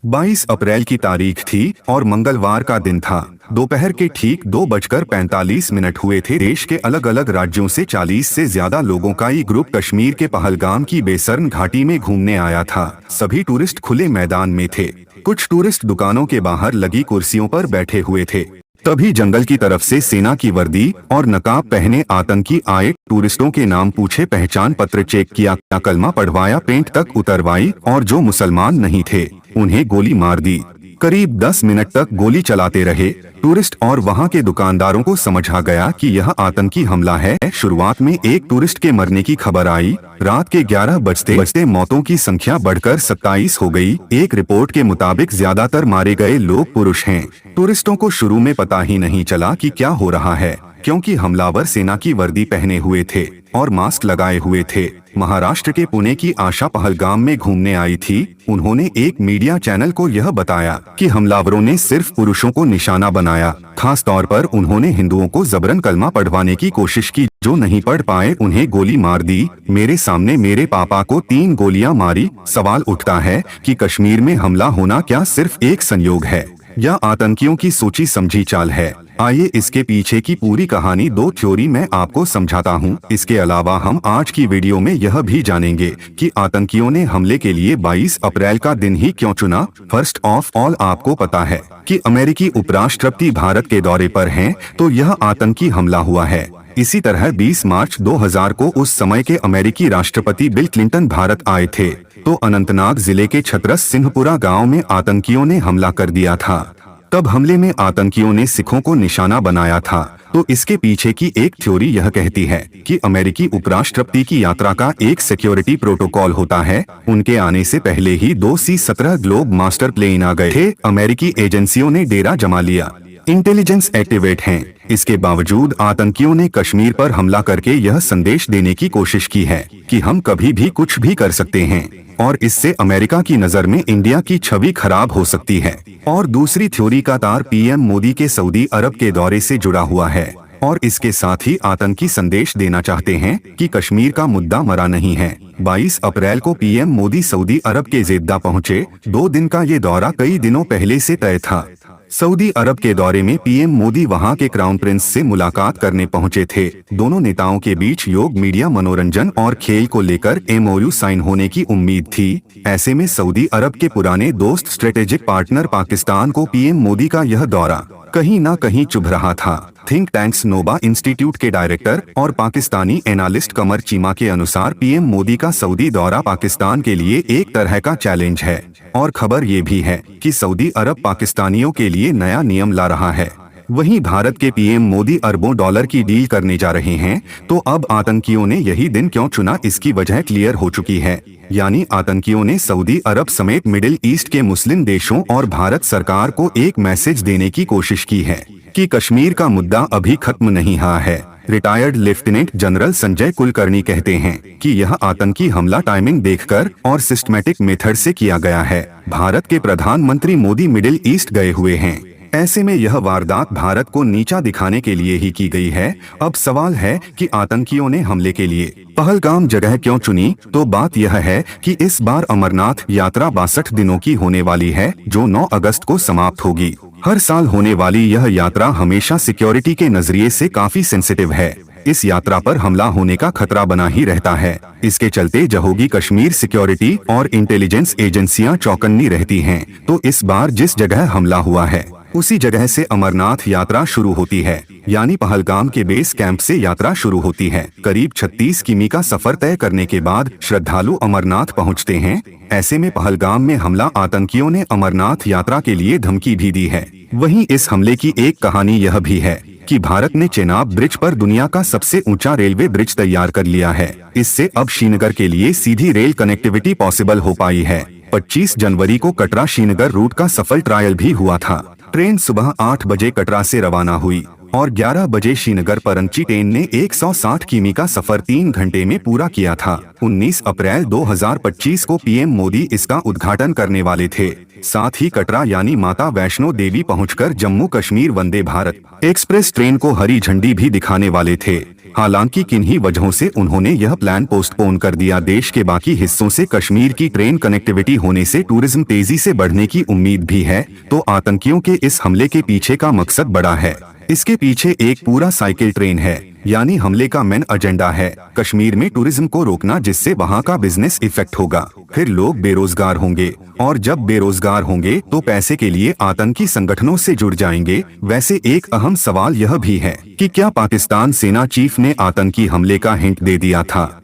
22 अप्रैल की तारीख थी और मंगलवार का दिन था। दोपहर के ठीक 2:45 हुए थे। देश के अलग अलग राज्यों से 40 से ज्यादा लोगों का ये ग्रुप कश्मीर के पहलगाम की बेसर्न घाटी में घूमने आया था। सभी टूरिस्ट खुले मैदान में थे। कुछ टूरिस्ट दुकानों के बाहर लगी कुर्सियों पर बैठे हुए थे। तभी जंगल की तरफ से सेना की वर्दी और नकाब पहने आतंकी आए। टूरिस्टों के नाम पूछे, पहचान पत्र चेक किया, कलमा पढ़वाया, पेंट तक उतरवाई और जो मुसलमान नहीं थे उन्हें गोली मार दी। करीब 10 मिनट तक गोली चलाते रहे। टूरिस्ट और वहां के दुकानदारों को समझ आ गया कि यह आतंकी हमला है। शुरुआत में एक टूरिस्ट के मरने की खबर आई। रात के 11 बजते मौतों की संख्या बढ़कर 27 हो गई। एक रिपोर्ट के मुताबिक ज्यादातर मारे गए लोग पुरुष हैं। टूरिस्टों को शुरू में पता ही नहीं चला कि क्या हो रहा है, क्योंकि हमलावर सेना की वर्दी पहने हुए थे और मास्क लगाए हुए थे। महाराष्ट्र के पुणे की आशा पहलगाम में घूमने आई थी। उन्होंने एक मीडिया चैनल को यह बताया कि हमलावरों ने सिर्फ पुरुषों को निशाना बनाया। खास तौर पर उन्होंने हिंदुओं को जबरन कलमा पढ़वाने की कोशिश की। जो नहीं पढ़ पाए उन्हें गोली मार दी। मेरे सामने मेरे पापा को 3 गोलियां मारी। सवाल उठता है कि कश्मीर में हमला होना क्या सिर्फ एक संयोग है या आतंकियों की सोची समझी चाल है? आइए इसके पीछे की पूरी कहानी, 2 थ्योरी मैं आपको समझाता हूं। इसके अलावा हम आज की वीडियो में यह भी जानेंगे कि आतंकियों ने हमले के लिए 22 अप्रैल का दिन ही क्यों चुना। फर्स्ट ऑफ ऑल, आपको पता है कि अमेरिकी उपराष्ट्रपति भारत के दौरे पर हैं, तो यह आतंकी हमला हुआ है। इसी तरह 20 मार्च 2000 को उस समय के अमेरिकी राष्ट्रपति बिल क्लिंटन भारत आए थे, तो अनंतनाग जिले के छतरस सिंहपुरा गांव में आतंकियों ने हमला कर दिया था। तब हमले में आतंकियों ने सिखों को निशाना बनाया था। तो इसके पीछे की एक थ्योरी यह कहती है कि अमेरिकी उपराष्ट्रपति की यात्रा का एक सिक्योरिटी प्रोटोकॉल होता है। उनके आने से पहले ही 2 C-17 ग्लोब मास्टर प्लेन आ गए थे। अमेरिकी एजेंसियों ने डेरा जमा लिया, इंटेलिजेंस एक्टिवेट हैं। इसके बावजूद आतंकियों ने कश्मीर पर हमला करके यह संदेश देने की कोशिश की है कि हम कभी भी कुछ भी कर सकते हैं और इससे अमेरिका की नजर में इंडिया की छवि खराब हो सकती है। और दूसरी थ्योरी का तार पीएम मोदी के सऊदी अरब के दौरे से जुड़ा हुआ है और इसके साथ ही आतंकी संदेश देना चाहते हैं कि कश्मीर का मुद्दा मरा नहीं है। 22 अप्रैल को पीएम मोदी सऊदी अरब के जेद्दा पहुंचे। 2 दिन का ये दौरा कई दिनों पहले से तय था। सऊदी अरब के दौरे में पीएम मोदी वहां के क्राउन प्रिंस से मुलाकात करने पहुंचे थे। दोनों नेताओं के बीच योग, मीडिया, मनोरंजन और खेल को लेकर MOU साइन होने की उम्मीद थी। ऐसे में सऊदी अरब के पुराने दोस्त, स्ट्रेटेजिक पार्टनर पाकिस्तान को पीएम मोदी का यह दौरा कहीं ना कहीं चुभ रहा था। थिंक टैंक्स नोबा इंस्टीट्यूट के डायरेक्टर और पाकिस्तानी एनालिस्ट कमर चीमा के अनुसार पीएम मोदी का सऊदी दौरा पाकिस्तान के लिए एक तरह का चैलेंज है। और खबर ये भी है कि सऊदी अरब पाकिस्तानियों के लिए नया नियम ला रहा है। वहीं भारत के पीएम मोदी अरबों डॉलर की डील करने जा रहे हैं। तो अब आतंकियों ने यही दिन क्यों चुना, इसकी वजह क्लियर हो चुकी है। यानी आतंकियों ने सऊदी अरब समेत मिडिल ईस्ट के मुस्लिम देशों और भारत सरकार को एक मैसेज देने की कोशिश की है कि कश्मीर का मुद्दा अभी खत्म नहीं हुआ है। Retired lieutenant general Sanjay Kulkarni कहते हैं कि यह आतंकी हमला टाइमिंग देखकर और सिस्टमैटिक मेथड से किया गया है। भारत के प्रधानमंत्री मोदी मिडिल ईस्ट गए हुए हैं। ऐसे में यह वारदात भारत को नीचा दिखाने के लिए ही की गई है। अब सवाल है कि आतंकियों ने हमले के लिए पहलगाम जगह क्यों चुनी? तो बात यह है कि इस बार अमरनाथ यात्रा 62 दिनों की होने वाली है, जो 9 अगस्त को समाप्त होगी। हर साल होने वाली यह यात्रा हमेशा सिक्योरिटी के नजरिए से काफी सेंसिटिव है। इस यात्रा पर हमला होने का खतरा बना ही रहता है। इसके चलते जहोगी कश्मीर सिक्योरिटी और इंटेलिजेंस एजेंसियां चौकन्नी रहती हैं। तो इस बार जिस जगह हमला हुआ है उसी जगह से अमरनाथ यात्रा शुरू होती है। यानी पहलगाम के बेस कैंप से यात्रा शुरू होती है। करीब 36 किमी का सफर तय करने के बाद श्रद्धालु अमरनाथ पहुंचते हैं। ऐसे में पहलगाम में हमला, आतंकियों ने अमरनाथ यात्रा के लिए धमकी भी दी है। वहीं इस हमले की एक कहानी यह भी है कि भारत ने चेनाब ब्रिज पर दुनिया का सबसे ऊंचा रेलवे ब्रिज तैयार कर लिया है। इससे अब श्रीनगर के लिए सीधी रेल कनेक्टिविटी पॉसिबल हो पाई है। 25 जनवरी को कटरा श्रीनगर रूट का सफल ट्रायल भी हुआ था। ट्रेन सुबह 8 बजे कटरा से रवाना हुई और 11 बजे श्रीनगर पहुंची। ट्रेन ने 160 किमी का सफर 3 घंटे में पूरा किया था। 19 अप्रैल 2025 को पीएम मोदी इसका उद्घाटन करने वाले थे। साथ ही कटरा यानी माता वैष्णो देवी पहुंचकर जम्मू कश्मीर वंदे भारत एक्सप्रेस ट्रेन को हरी झंडी भी दिखाने वाले थे। हालांकि किन्हीं वजहों से उन्होंने यह प्लान पोस्टपोन कर दिया। देश के बाकी हिस्सों से कश्मीर की ट्रेन कनेक्टिविटी होने से टूरिज्म तेजी से बढ़ने की उम्मीद भी है। तो आतंकियों के इस हमले के पीछे का मकसद बड़ा है। इसके पीछे एक पूरा साइकिल ट्रेन है, यानी हमले का मेन एजेंडा है कश्मीर में टूरिज्म को रोकना, जिससे वहां का बिजनेस इफेक्ट होगा। फिर लोग बेरोजगार होंगे, और जब बेरोजगार होंगे तो पैसे के लिए आतंकी संगठनों से जुड़ जाएंगे। वैसे एक अहम सवाल यह भी है कि क्या पाकिस्तान सेना चीफ ने आतंकी हमले का हिंट दे दिया था?